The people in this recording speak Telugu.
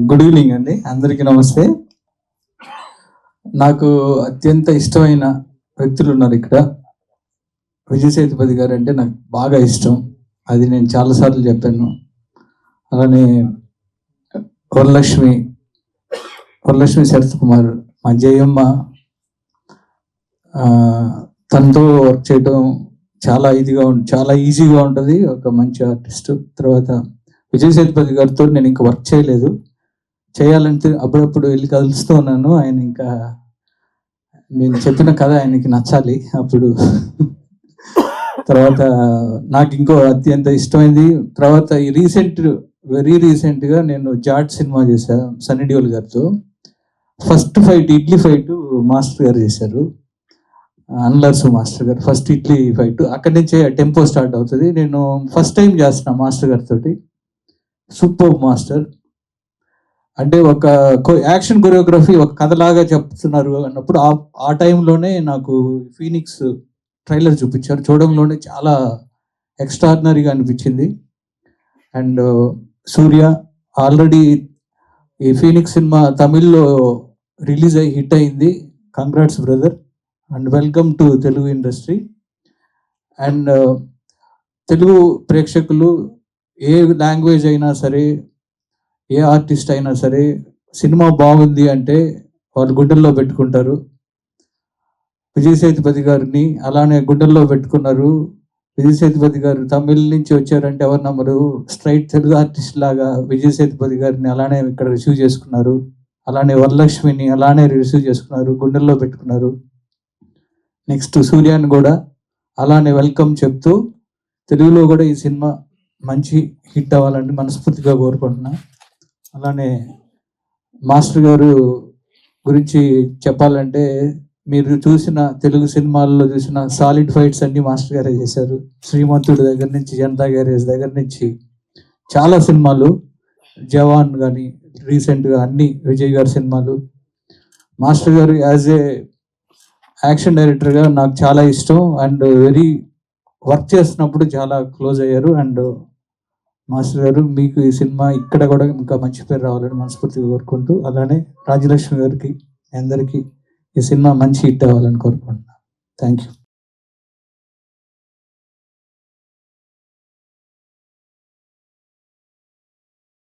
గుడ్ ఈవినింగ్ అండి, అందరికీ నమస్తే. నాకు అత్యంత ఇష్టమైన వ్యక్తులు ఉన్నారు ఇక్కడ. విజయ్ సేతుపతి గారు అంటే నాకు బాగా ఇష్టం, అది నేను చాలాసార్లు చెప్పాను. అలానే వరలక్ష్మి శరత్ కుమార్, మా జయమ్మ, తనతో వర్క్ చేయడం చాలా ఈజీగా ఉంటుంది. ఒక మంచి ఆర్టిస్ట్. తర్వాత విజయ్ సేతుపతి గారితో నేను ఇంకా వర్క్ చేయలేదు, చేయాలంటే అప్పుడప్పుడు వెళ్ళి కలుస్తూ ఉన్నాను. ఆయన ఇంకా నేను చెప్పిన కథ ఆయనకి నచ్చాలి అప్పుడు. తర్వాత నాకు ఇంకో అత్యంత ఇష్టమైంది, తర్వాత వెరీ రీసెంట్గా నేను జాట్ సినిమా చేశాను సన్నీ డియోల్ గారితో. First fight idli fight master గారు చేశారు, అన్లర్సు మాస్టర్ గారు. ఫస్ట్ ఇడ్లీ ఫైట్ అక్కడి నుంచే టెంపో స్టార్ట్ అవుతుంది. నేను ఫస్ట్ టైం చేస్తున్నా మాస్టర్ గారితో. Super master. అంటే ఒక యాక్షన్ కొరియోగ్రఫీ ఒక కథలాగా చెప్తున్నారు అన్నప్పుడు ఆ టైంలోనే నాకు ఫీనిక్స్ ట్రైలర్ చూపించారు. చూడంలోనే చాలా ఎక్స్ట్రాడినరీగా అనిపించింది. అండ్ సూర్య ఆల్రెడీ ఈ ఫీనిక్స్ సినిమా తమిళ్లో రిలీజ్ అయ్యి హిట్ అయింది. Congrats brother and welcome to Telugu industry. And Telugu ప్రేక్షకులు ఏ లాంగ్వేజ్ అయినా సరే, ఏ ఆర్టిస్ట్ అయినా సరే, సినిమా బాగుంది అంటే వాళ్ళు గుండెల్లో పెట్టుకుంటారు. విజయ్ సేతుపతి గారిని అలానే గుండెల్లో పెట్టుకున్నారు. విజయ్ సేతుపతి గారు తమిళ్ నుంచి వచ్చారంటే ఎవరు నమ్మరు. స్ట్రైట్ తెలుగు ఆర్టిస్ట్ లాగా విజయ్ సేతుపతి గారిని అలానే ఇక్కడ రిసీవ్ చేసుకున్నారు. అలానే వరలక్ష్మిని అలానే రిసీవ్ చేసుకున్నారు, గుండెల్లో పెట్టుకున్నారు. నెక్స్ట్ సూర్యాన్ని కూడా అలానే వెల్కమ్ చెప్తూ తెలుగులో కూడా ఈ సినిమా మంచి హిట్ అవ్వాలని మనస్ఫూర్తిగా కోరుకుంటున్నా. అలానే మాస్టర్ గారు గురించి చెప్పాలంటే, మీరు చూసిన తెలుగు సినిమాల్లో చూసిన సాలిడ్ ఫైట్స్ అన్ని మాస్టర్ గారే చేశారు. శ్రీమంతుడి దగ్గర నుంచి, జనతా గ్యారేజ్ దగ్గర నుంచి చాలా సినిమాలు, జవాన్ కానీ రీసెంట్గా అన్ని విజయ్ గారి సినిమాలు. మాస్టర్ గారు యాజ్ ఏ యాక్షన్ డైరెక్టర్గా నాకు చాలా ఇష్టం. అండ్ వర్క్ చేస్తున్నప్పుడు చాలా క్లోజ్ అయ్యారు. అండ్ మాస్టర్ గారు, మీకు ఈ సినిమా ఇక్కడ కూడా ఇంకా మంచి పేరు రావాలని మనస్ఫూర్తిగా కోరుకుంటూ, అలానే రాజలక్ష్మి గారికి అందరికీ ఈ సినిమా మంచి హిట్ అవ్వాలని కోరుకుంటున్నాను. Thank you.